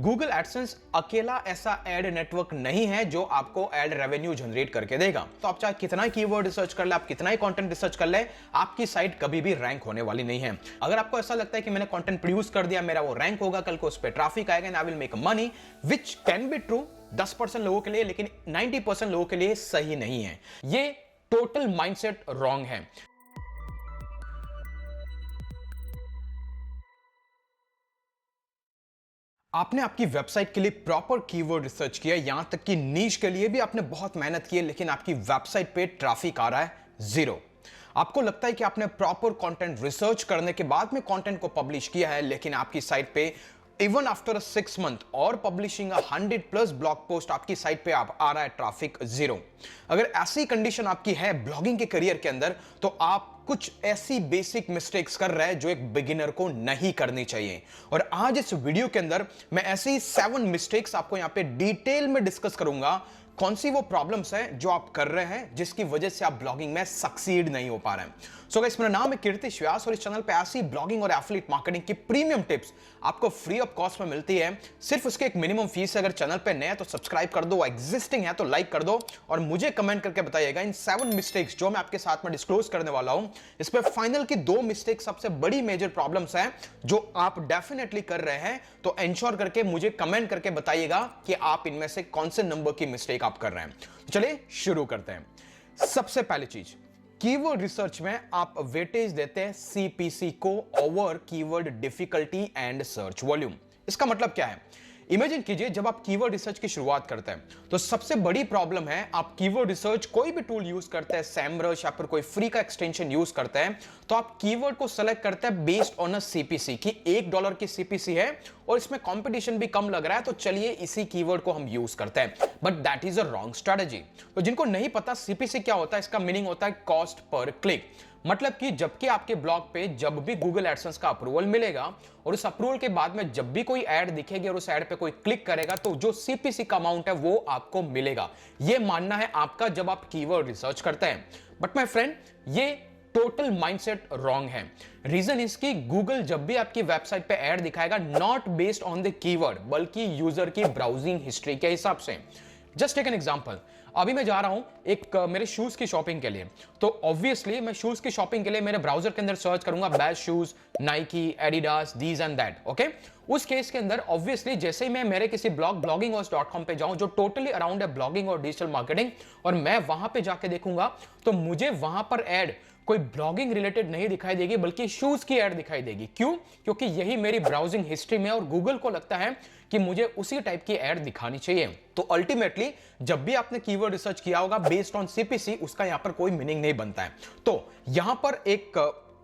Google AdSense अकेला ऐसा add network नहीं है जो आपको एड रेवेन्यू जनरेट करके देगा। तो आप चाहे कितना कीवर्ड रिसर्च कर ले, आप कितना ही कंटेंट रिसर्च कर ले, आपकी साइट कभी भी रैंक होने वाली नहीं है। अगर आपको ऐसा लगता है कि मैंने कंटेंट प्रोड्यूस कर दिया, मेरा वो रैंक होगा, कल को उस पर ट्रैफिक आएगा and I will make money, which can be true 10% लोगों के लिए, लेकिन 90% लोगों के लिए सही नहीं है। ये टोटल माइंडसेट रॉन्ग है। आपने आपकी वेबसाइट के लिए प्रॉपर कीवर्ड रिसर्च किया, यहां तक कि नीश के लिए भी आपने बहुत मेहनत की है, लेकिन आपकी वेबसाइट पे ट्रैफिक आ रहा है 0। आपको लगता है कि आपने प्रॉपर कंटेंट रिसर्च करने के बाद में कंटेंट को पब्लिश किया है, लेकिन आपकी साइट पे इवन आफ्टर 6 मंथ और पब्लिशिंग 100+ ब्लॉग पोस्ट आपकी साइट पे आप आ रहा है ट्रैफिक 0। अगर ऐसी कंडीशन आपकी है ब्लॉगिंग के करियर के अंदर, तो आप कुछ ऐसी बेसिक मिस्टेक्स कर रहे हैं जो एक बिगिनर को नहीं करनी चाहिए। और आज इस वीडियो के अंदर मैं ऐसी 7 मिस्टेक्स आपको यहां पे डिटेल में डिस्कस करूंगा। कौन सी वो प्रॉब्लम्स है जो आप कर रहे हैं जिसकी वजह से आप ब्लॉगिंग में सक्सीड नहीं हो पा रहे हैं। सो गाइस, मेरा नाम है कीर्तिश व्यास और इस चैनल पे ऐसी ब्लॉगिंग और एफिलिएट मार्केटिंग की प्रीमियम टिप्स आपको फ्री ऑफ कॉस्ट में मिलती है। सिर्फ उसके एक मिनिमम फीस है। अगर चैनल पे नए हैं तो सब्सक्राइब कर दो, एग्जिस्टिंग है तो लाइक कर दो और मुझे कमेंट करके बताइएगा इन 7 मिस्टेक्स जो मैं आपके साथ में डिस्क्लोज करने वाला हूं, इस पे फाइनल की 2 मिस्टेक सबसे बड़ी मेजर प्रॉब्लम्स हैं जो आप डेफिनेटली कर रहे हैं। तो एंश्योर करके मुझे कमेंट करके बताइएगा कि आप इनमें से कौन से नंबर की मिस्टेक आप कर रहे हैं। चलिए शुरू करते हैं। सबसे पहली चीज, कीवर्ड रिसर्च में आप वेटेज देते हैं सीपीसी को over keyword difficulty and search volume. इसका मतलब क्या है? इमेजिन कीजिए, जब आप कीवर्ड रिसर्च की शुरुआत करते हैं तो सबसे बड़ी प्रॉब्लम है, आप कीवर्ड रिसर्च कोई भी टूल यूज करते हैं, सैमरश या फिर कोई फ्री का एक्सटेंशन यूज करते हैं, तो आप कीवर्ड को सेलेक्ट करते हैं बेस्ड ऑन अ सीपीसी कि $1 की सीपीसी है और इसमें कंपटीशन भी कम लग रहा है, तो चलिए इसी कीवर्ड को हम यूज करते हैं। But that is a wrong strategy. तो जिनको नहीं पता सीपीसी क्या होता है, इसका मीनिंग होता है कॉस्ट पर क्लिक। मतलब कि जबकि आपके ब्लॉग पे जब भी गूगल एडसेंस का अप्रूवल मिलेगा और उस अप्रूवल के बाद में जब भी कोई ऐड दिखेगी और उस ऐड पे कोई क्लिक करेगा, तो जो सीपीसी का अमाउंट है वो आपको मिलेगा। ये मानना है आपका जब आप कीवर्ड रिसर्च करते हैं। बट माय फ्रेंड, ये टोटल माइंडसेट रॉन्ग है। रीजन इसकी, गूगल जब भी आपकी वेबसाइट पे ऐड दिखाएगा not based on the keyword, बल्कि यूजर की ब्राउजिंग हिस्ट्री के हिसाब से। Just take an example. अभी मैं जा रहा हूं एक मेरे शूज की शॉपिंग के लिए, तो ऑब्वियसली मैं शूज की शॉपिंग के लिए मेरे ब्राउजर के अंदर सर्च करूंगा best shoes, Nike, Adidas, these and that. Okay, उस केस के अंदर ऑब्वियसली जैसे ही मैं मेरे किसी bloggingos.com पे जाऊं जो टोटली अराउंड है ब्लॉगिंग और डिजिटल मार्केटिंग, और मैं वहां पे जाके देखूंगा तो मुझे वहां पर ऐड कोई ब्लॉगिंग रिलेटेड नहीं दिखाई देगी, बल्कि शूज की ऐड दिखाई देगी। क्यों? क्योंकि यही मेरी ब्राउजिंग हिस्ट्री में और गूगल को लगता है कि मुझे उसी टाइप की ऐड दिखानी चाहिए। तो अल्टीमेटली जब भी आपने कीवर्ड रिसर्च किया होगा बेस्ड ऑन सीपीसी, उसका यहां पर कोई मीनिंग नहीं बनता है। तो यहां पर एक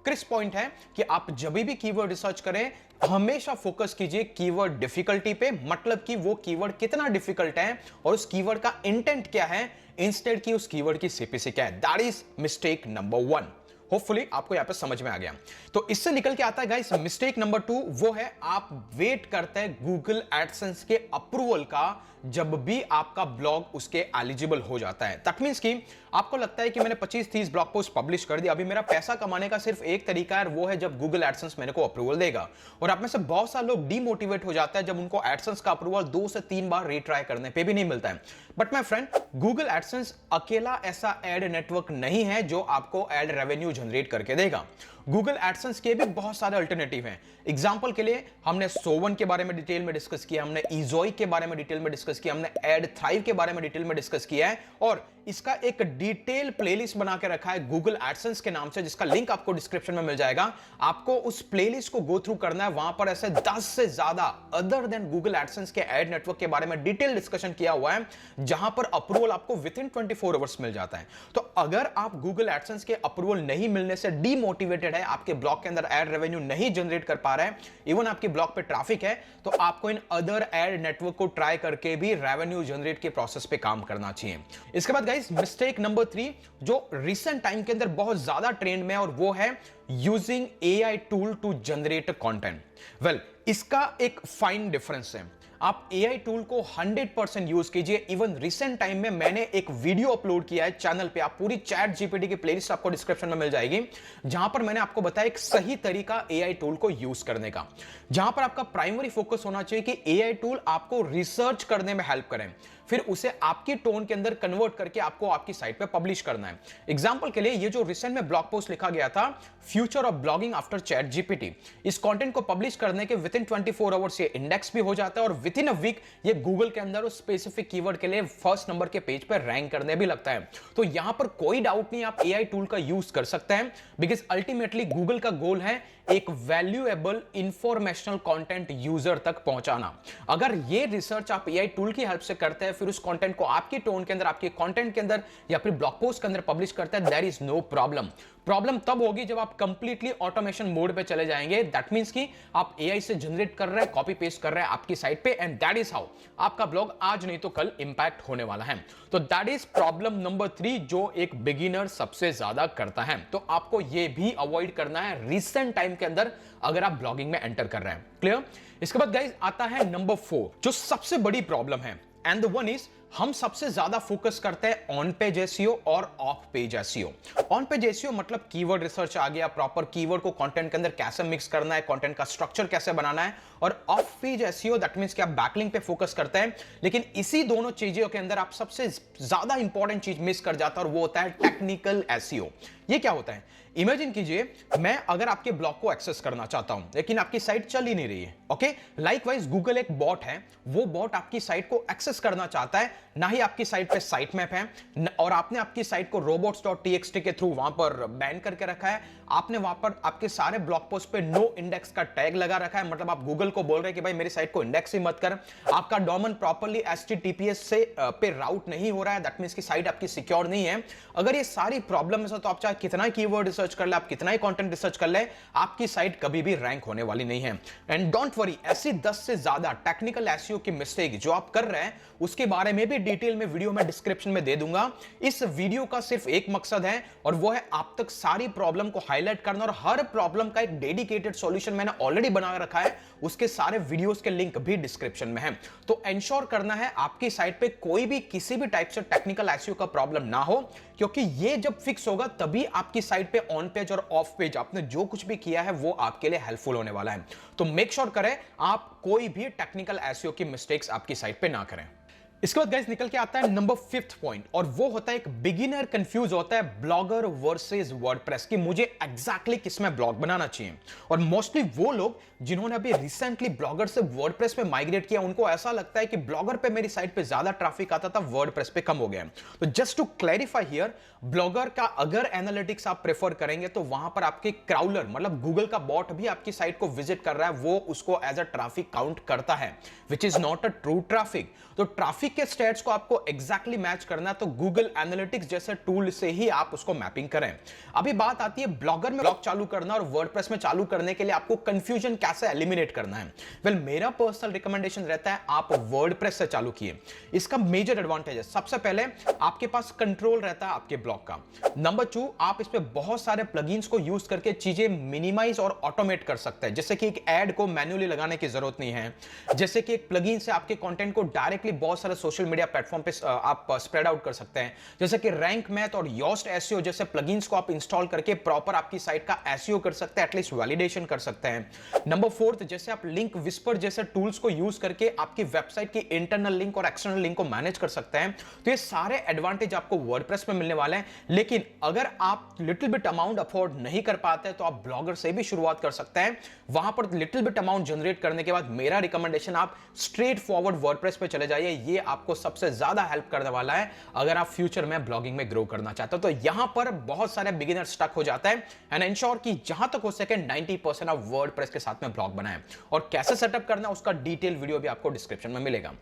क्रिस्प पॉइंट है कि आप जब भी कीवर्ड रिसर्च करें हमेशा फोकस कीजिए कीवर्ड डिफिकल्टी पे, मतलब कि वो कीवर्ड कितना डिफिकल्ट है और उस कीवर्ड का इंटेंट क्या है, इंस्टेड की उस कीवर्ड की सीपीसी क्या है। That is mistake number 1। Hopefully आपको यहां पे समझ में आ गया। तो इससे निकल के आता है गाइस मिस्टेक नंबर 2, वो है आप वेट करते हैं गूगल एडसेंस के अप्रूवल का जब भी आपका ब्लॉग उसके एलिजिबल हो जाता है। दैट मींस कि आपको लगता है कि मैंने 25-30 ब्लॉग पोस्ट पब्लिश कर दिया, अभी मेरा पैसा कमाने का सिर्फ एक तरीका है, वो है जब गूगल एडसेंस मेरे को अप्रूवल देगा। और आप में से बहुत सारे लोग डीमोटिवेट हो जाता है जब उनको एडसेंस का अप्रूवल 2 से 3 बार रीट्राई करने पे भी नहीं मिलता है। But my friend, Google AdSense अकेला ऐसा एड नेटवर्क नहीं है जो आपको एड रेवेन्यू जनरेट करके देगा। गूगल एडसेंस के भी बहुत सारे अल्टरनेटिव हैं। एग्जांपल के लिए हमने सोवन के बारे में डिटेल में डिस्कस किया, हमने इजोई के बारे में डिटेल में डिस्कस किया, हमने एड थ्राइव के बारे में डिटेल में डिस्कस किया है, और इसका एक डिटेल प्लेलिस्ट बना के रखा है गूगल एडसेंस के नाम से, जिसका लिंक आपको डिस्क्रिप्शन में मिल जाएगा। आपको उस प्लेलिस्ट को गो थ्रू करना है। वहां पर ऐसे 10 से ज्यादा अदर देन गूगल एडसेंस के एड नेटवर्क के बारे में डिटेल डिस्कशन किया हुआ है, जहां पर अप्रूवल आपको विद इन 24 आवर्स मिल जाता है। तो अगर आप गूगल एडसेंस के अप्रूवल नहीं मिलने से डीमोटिवेटेड है, आपके ब्लॉग के अंदर एड रेवेन्यू नहीं जनरेट कर पा रहे हैं, इवन आपके ब्लॉग पे ट्रैफिक है, तो आपको इन अदर एड नेटवर्क को ट्राई करके भी रेवेन्यू जनरेट के प्रोसेस पे काम करना चाहिए। इसके बाद गाइस मिस्टेक नंबर 3 जो रिसेंट टाइम के अंदर बहुत ज्यादा ट्रेंड में है, और वो है using AI tool to generate content. Well, इसका एक फाइन डिफरेंस है। आप एआई टूल को 100% यूज कीजिए। इवन रिसेंट टाइम में मैंने एक वीडियो अपलोड किया है चैनल पे, आप पूरी चैट जीपीटी की प्लेलिस्ट आपको डिस्क्रिप्शन में मिल जाएगी, जहां पर मैंने आपको बताया एक सही तरीका एआई टूल को यूज करने का, जहां पर आपका प्राइमरी फोकस होना चाहिए कि एआई टूल आपको रिसर्च करने में हेल्प करें, फिर उसे आपकी टोन के अंदर कन्वर्ट करके आपको आपकी साइट पे पब्लिश करना है। एग्जांपल के लिए ये जो रिसेंट में ब्लॉग पोस्ट लिखा गया था, future of blogging after chat GPT, इस कंटेंट को पब्लिश करने के विद इन 24 आवर्स ये इंडेक्स भी हो जाता है और विद इन अ वीक ये गूगल के अंदर उस स्पेसिफिक कीवर्ड के लिए फर्स्ट नंबर के पेज पर रैंक करने भी लगता है। तो यहां पर कोई डाउट नहीं, आप एआई टूल का यूज कर सकते हैं, बिकॉज अल्टीमेटली गूगल का गोल है एक वैल्यूएबल इंफॉर्मेशनल कंटेंट यूजर तक पहुंचाना। अगर ये रिसर्च आप एआई टूल की हेल्प से करते हैं, फिर उस कंटेंट को आपकी टोन के अंदर, आपके कंटेंट के अंदर या फिर ब्लॉग पोस्ट के अंदर पब्लिश करते हैं, there is no problem. Problem तब होगी जब आप कंप्लीटली ऑटोमेशन मोड पे चले जाएंगे। दैट मींस कि आप एआई से जनरेट कर रहे हैं, कॉपी पेस्ट कर रहे हैं आपकी साइट पे, एंड दैट इज हाउ आपका ब्लॉग आज नहीं तो कल इंपैक्ट होने वाला है। तो दैट इज प्रॉब्लम नंबर 3 जो एक बिगिनर सबसे ज्यादा करता है। तो आपको यह भी अवॉइड करना है रिसेंट टाइम के अंदर अगर आप ब्लॉगिंग में एंटर कर रहे हैं। क्लियर? इसके बाद गाइस आता है नंबर 4 जो सबसे बड़ी प्रॉब्लम है, एंड द वन इज हम सबसे ज्यादा फोकस करते हैं ऑन पेज एसईओ और of page SEO. On page SEO मतलब कीवर्ड रिसर्च आ गया, प्रॉपर कीवर्ड को कंटेंट के अंदर कैसे मिक्स करना है, कंटेंट का स्ट्रक्चर कैसे बनाना है, और of page SEO that means कि आप बैकलिंक पे फोकस करते हैं। लेकिन इसी दोनों चीजों के अंदर आप सबसे ज्यादा इंपॉर्टेंट चीज मिस कर जाता है और वो होता है टेक्निकल एसईओ। ये क्या होता है? इमेजिन कीजिए मैं अगर आपके ब्लॉग को एक्सेस करना चाहता हूं लेकिन आपकी साइट चल ही नहीं रही है, ओके? लाइकवाइज गूगल एक बॉट है, वो बॉट आपकी साइट को एक्सेस करना चाहता है, ना ही आपकी साइट पे साइट मैप है, और आपने आपकी साइट को robots.txt के थ्रू वहां पर बैन करके रखा है। आपने वहां पर आपके सारे ब्लॉग पोस्ट पे नो इंडेक्स का टैग लगा रखा है, मतलब आप गूगल को बोल रहे हैं कि भाई मेरी साइट को इंडेक्स ही मत कर। आपका डोमेन प्रॉपर्ली HTTPS से पे राउट नहीं हो रहा है, दैट मींस की साइट आपकी सिक्योर नहीं है। अगर ये सारी प्रॉब्लम है तो आप चाहे कितना कीवर्ड रिसर्च कर ले, आप कितना ही कंटेंट रिसर्च कर ले, आपकी साइट कभी भी रैंक होने वाली नहीं है। एंड डोंट वरी, ऐसी 10 से ज्यादा टेक्निकल एसईओ की मिस्टेक जो आप कर रहे हैं उसके बारे में भी डिटेल में वीडियो में डिस्क्रिप्शन में दे दूंगा। इस वीडियो का सिर्फ एक मकसद है और वो है आप तक सारी प्रॉब्लम को हाईलाइट करना, और हर प्रॉब्लम का एक डेडिकेटेड सॉल्यूशन मैंने ऑलरेडी बना रखा है, उसके सारे वीडियोस के लिंक भी डिस्क्रिप्शन में है। तो एंश्योर करना है आपकी साइट पे कोई भी किसी भी टाइप से टेक्निकल एसईओ का प्रॉब्लम ना हो, क्योंकि ये जब फिक्स होगा तभी आपकी साइट पे ऑन पेज और ऑफ पेज आपने जो कुछ भी किया है वो आपके लिए हेल्पफुल होने वाला है। तो मेक श्योर करें आप कोई भी टेक्निकल एसईओ की मिस्टेक्स आपकी साइट पे ना करें। इसके बाद गाइस निकल के आता है नंबर 5th पॉइंट, और वो होता है एक बिगिनर कंफ्यूज होता है ब्लॉगर वर्सेस वर्डप्रेस कि मुझे एग्जैक्टली किस में ब्लॉग बनाना चाहिए। और मोस्टली वो लोग जिन्होंने अभी रिसेंटली ब्लॉगर से वर्डप्रेस पे माइग्रेट किया, उनको ऐसा लगता है कि ब्लॉगर पे मेरी साइट पे ज्यादा ट्रैफिक आता था, वर्डप्रेस पे कम हो गया। तो just to clarify here, blogger का अगर एनालिटिक्स आप प्रेफर करेंगे तो वहां पर आपके क्राउलर मतलब गूगल का बॉट भी आपकी साइट को विजिट कर रहा है, वो उसको एज अ ट्रैफिक काउंट करता है, which is not a true traffic. तो ट्रैफिक के स्टेट्स को आपको एग्जैक्टली मैच करना है, तो गूगल एनालिटिक्स जैसे टूल से ही आप उसको मैपिंग करें। अभी बात आती है ब्लॉगर में ब्लॉग चालू करना और वर्डप्रेस में चालू करने के लिए आपको कंफ्यूजन कैसे एलिमिनेट करना है। वेल, मेरा पर्सनल रिकमेंडेशन रहता है आप वर्डप्रेस से चालू किए। इसका मेजर एडवांटेज है, सबसे पहले आपके पास कंट्रोल रहता है आपके ब्लॉग का। नंबर 2, आप इस पे बहुत सारे प्लगइन्स को यूज करके चीजें मिनिमाइज और ऑटोमेट कर सकते हैं, जैसे कि एक एड को मैन्युअली लगाने की जरूरत नहीं है, जैसे कि एक प्लगइन से आपके कंटेंट को डायरेक्टली बहुत सारे सोशल मीडिया प्लेटफॉर्म पे आप स्प्रेड आउट कर सकते हैं, जैसे कि रैंक मैथ और योस्ट एसईओ जैसे प्लगइन्स को आप इंस्टॉल करके प्रॉपर आपकी साइट का एसईओ कर सकते हैं, एटलीस्ट वैलिडेशन कर सकते हैं। नंबर 4, जैसे आप लिंक विस्पर जैसे टूल्स को यूज करके आपकी वेबसाइट की इंटरनल लिंक और एक्सटर्नल लिंक को मैनेज कर सकते हैं। तो ये सारे एडवांटेज आपको वर्डप्रेस में मिलने वाले हैं। लेकिन अगर आप लिटिल बिट अमाउंट अफोर्ड नहीं कर पाते तो आप ब्लॉगर से भी शुरुआत कर सकते हैं। वहां पर लिटिल बिट अमाउंट जनरेट करने के बाद मेरा रिकमेंडेशन आप स्ट्रेट फॉरवर्ड वर्डप्रेस पे चले जाइए, ये आपको सबसे ज्यादा हेल्प करने वाला है अगर आप फ्यूचर में ब्लॉगिंग में ग्रो करना चाहते हो। तो यहां पर बहुत सारे बिगिनर स्टक हो जाता है, एंड एंश्योर कि जहां तक हो सके 90% ऑफ वर्डप्रेस के साथ में ब्लॉग बनाएं, और कैसे सेटअप करना उसका डिटेल वीडियो भी आपको डिस्क्रिप्शन में मिलेगा।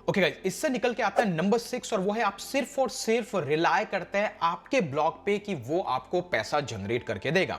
ओके गाइस, इससे निकल के आता है नंबर 6, और वो है आप सिर्फ और सिर्फ रिलाय करते हैं आपके ब्लॉग पे कि वो आपको पैसा जनरेट करके देगा।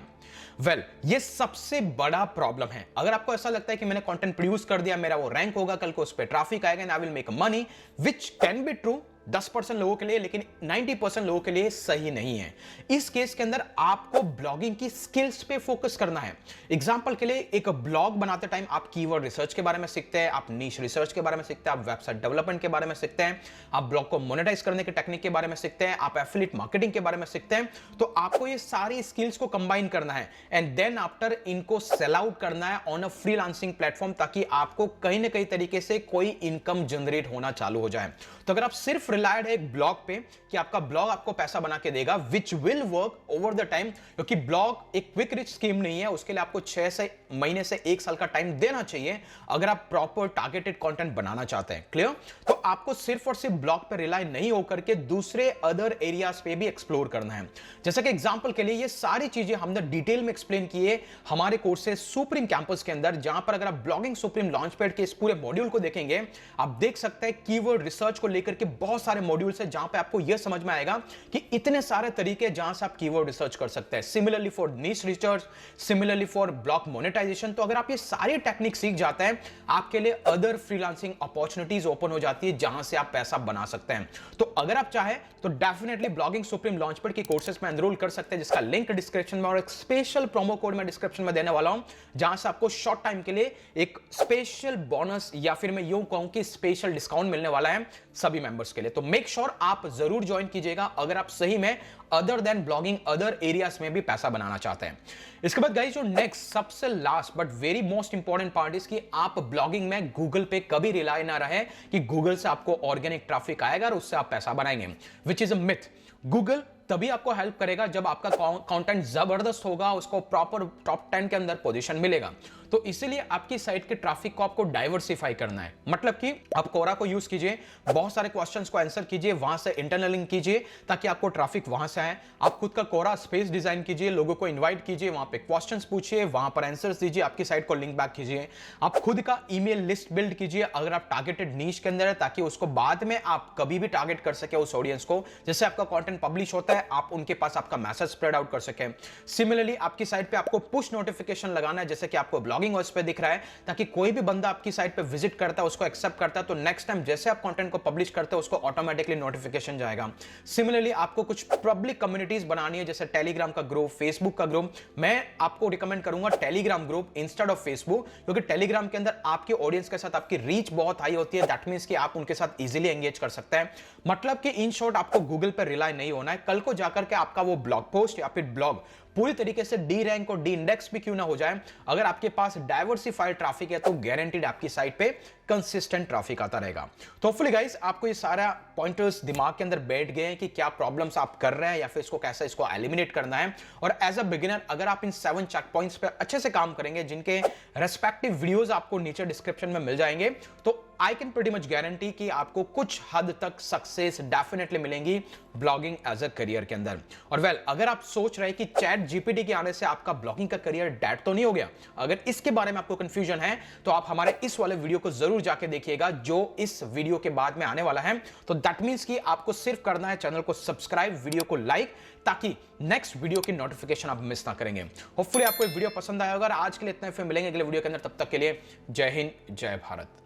वेल, ये सबसे बड़ा प्रॉब्लम है। अगर आपको ऐसा लगता है कि मैंने कंटेंट प्रोड्यूस कर दिया, मेरा वो रैंक होगा, कल को उस पे ट्रैफिक आएगा and I will make money, which can be true, 10% लोगों के लिए, लेकिन 90% लोगों के लिए सही नहीं है। इस केस के अंदर आपको ब्लॉगिंग की स्किल्स पे फोकस करना है। एग्जांपल के लिए एक ब्लॉग बनाते टाइम आप कीवर्ड रिसर्च के बारे में सीखते हैं, आप नीश रिसर्च के बारे में सीखते हैं, आप वेबसाइट डेवलपमेंट के बारे में सीखते हैं, आप ब्लॉग को मोनेटाइज करने के टेक्निक के बारे में सीखते हैं, आप एफिलिएट मार्केटिंग के बारे में सीखते हैं। तो आपको ये सारी स्किल्स को कंबाइन करना है एंड देन आफ्टर इनको सेल आउट करना है ऑन अ फ्रीलांसिंग प्लेटफॉर्म, ताकि आपको कहीं ना कहीं तरीके से कोई इनकम जनरेट होना चालू हो जाए। तो अगर आप सिर्फ रिलायड है एक ब्लॉग पे कि आपका ब्लॉग आपको पैसा बना के देगा, which will work over the time, क्योंकि ब्लॉग एक क्विक रिच स्कीम नहीं है, उसके लिए आपको 6 महीने से 1 साल का टाइम देना चाहिए अगर आप प्रॉपर टारगेटेड कंटेंट बनाना चाहते हैं। क्लियर? तो आपको सिर्फ और सिर्फ ब्लॉग पे रिलाई नहीं होकर के दूसरे अदर एरियाज पे भी एक्सप्लोर करना है। जैसे कि एग्जांपल के लिए ये सारी चीजें हमने डिटेल में एक्सप्लेन की है हमारे कोर्सेज सुप्रीम कैंपस के अंदर, जहां पर अगर आप ब्लॉगिंग सुप्रीम लॉन्चपैड के इस पूरे मॉड्यूल को देखेंगे, आप देख सकते हैं कीवर्ड रिसर्च को लेकर के बहुत सारे मॉड्यूल्स हैं, जहां पे आपको यह समझ में आएगा कि इतने सारे तरीके जहां से आप कीवर्ड रिसर्च कर सकते हैं। Similarly for niche research, similarly for blog monetisation. तो अगर आप ये सारी टेक्निक सीख जाते हैं, आपके लिए अदर फ्रीलांसिंग अपॉर्चुनिटीज ओपन हो जाती है, जहां से आप पैसा बना सकते हैं। तो अगर आप चाहें तो डेफिनेटली ब्लॉगिंग सुप्रीम लॉन्चपैड के कोर्सेज में एनरोल कर सकते हैं, जिसका लिंक डिस्क्रिप्शन में और एक स्पेशल प्रोमो कोड में डिस्क्रिप्शन में देने वाला हूं, जहां से आपको शॉर्ट टाइम के लिए एक स्पेशल बोनस या फिर मैं यूं कहूं कि स्पेशल डिस्काउंट मिलने वाला है सभी मेंबर्स के लिए। तो मेक श्योर आप जरूर ज्वाइन कीजिएगा अगर आप सही में other than blogging other areas में भी पैसा बनाना चाहते हैं। इसके बाद गाइस जो नेक्स्ट सबसे last but very most important part is कि आप ब्लॉगिंग में गूगल पे कभी रिलाई ना रहे कि गूगल से आपको ऑर्गेनिक ट्रैफिक आएगा और उससे आप पैसा बनाएंगे, which is a myth. Google तभी आपको हेल्प करेगा जब आपका कंटेंट जबरदस्त होगा, उसको प्रॉपर टॉप 10 के अंदर पोजीशन मिलेगा। तो इसीलिए आपकी साइट के ट्रैफिक को आपको डाइवर्सिफाई करना है। मतलब कि आप कोरा को यूज कीजिए, बहुत सारे क्वेश्चंस को आंसर कीजिए, वहां से इंटरनल लिंक कीजिए ताकि आपको ट्रैफिक वहां से आए। आप खुद का कोरा स्पेस डिजाइन कीजिए, लोगों को इन्वाइट कीजिए, वहां पे क्वेश्चंस पूछिए, वहां पर आंसर्स दीजिए, आपकी साइट को लिंक बैक कीजिए। आप खुद का ईमेल लिस्ट बिल्ड कीजिए अगर आप टारगेटेड नीश के अंदर है, ताकि उसको बाद में आप कभी भी टारगेट कर सके उस ऑडियंस को। जैसे आपका कंटेंट पब्लिश होता है, आप उनके पास आपका मैसेज स्प्रेड आउट कर सके। सिमिलरली आपकी साइट पे आपको पुश नोटिफिकेशन लगाना है, जैसे कि आपको ब्लॉगिंग पे दिख रहा है, ताकि कोई भी बंदा आपकी साइट पे विजिट करता है, उसको एक्सेप्ट करता है, तो नेक्स्ट टाइम जैसे आप कंटेंट को पब्लिश करते हो उसको ऑटोमेटिकली नोटिफिकेशन जाएगा। सिमिलरली आपको कुछ पब्लिक कम्युनिटीज बनानी है, जैसे टेलीग्राम का ग्रुप, फेसबुक का ग्रुप। मैं आपको रिकमेंड करूंगा Telegram group instead of Facebook, क्योंकि टेलीग्राम के अंदर आपके ऑडियंस के साथ आपकी रीच बहुत हाई होती है। दैट मींस कि आप उनके साथ इजीली एंगेज कर सकते हैं। मतलब कि इन शॉर्ट आपको गूगल पर रिलाई नहीं होना है। कल को जाकर के आपका वो ब्लॉग पोस्ट या फिर ब्लॉग पूरी तरीके से डी रैंक और डी इंडेक्स भी क्यों ना हो जाए, अगर आपके पास डाइवर्सिफाइड ट्रैफिक है तो गारंटीड आपकी साइट पे कंसिस्टेंट ट्रैफिक आता रहेगा। तो होपफुली गाइस आपको ये सारा पॉइंटर्स दिमाग के अंदर बैठ गए हैं कि क्या प्रॉब्लम्स आप कर रहे हैं या फिर इसको कैसे इसको एलिमिनेट करना है। और एज अ बिगिनर अगर आप इन 7 चेक पॉइंट्स पे अच्छे से काम करेंगे, जिनके रेस्पेक्टिव वीडियोस आपको नीचे डिस्क्रिप्शन में मिल जाएंगे, तो I can pretty much guarantee कि आपको कुछ हद तक सक्सेस डेफिनेटली मिलेंगी ब्लॉगिंग एज अ करियर के अंदर। और वेल अगर आप सोच रहे हैं कि चैट जीपीटी के आने से आपका ब्लॉगिंग का करियर डेड तो नहीं हो गया, अगर इसके बारे में आपको कंफ्यूजन है तो आप हमारे इस वाले वीडियो को जरूर जाके देखिएगा जो इस वीडियो के बाद में आने वाला है। तो दैट मींस कि आपको सिर्फ करना है चैनल को सब्सक्राइब, वीडियो को लाइक, ताकि नेक्स्ट वीडियो की नोटिफिकेशन आप मिस ना करेंगे। होपफुली आपको वीडियो पसंद आया होगा। आज के लिए इतना ही, फिर मिलेंगे अगले वीडियो के अंदर। तब तक के लिए जय हिंद, जय भारत।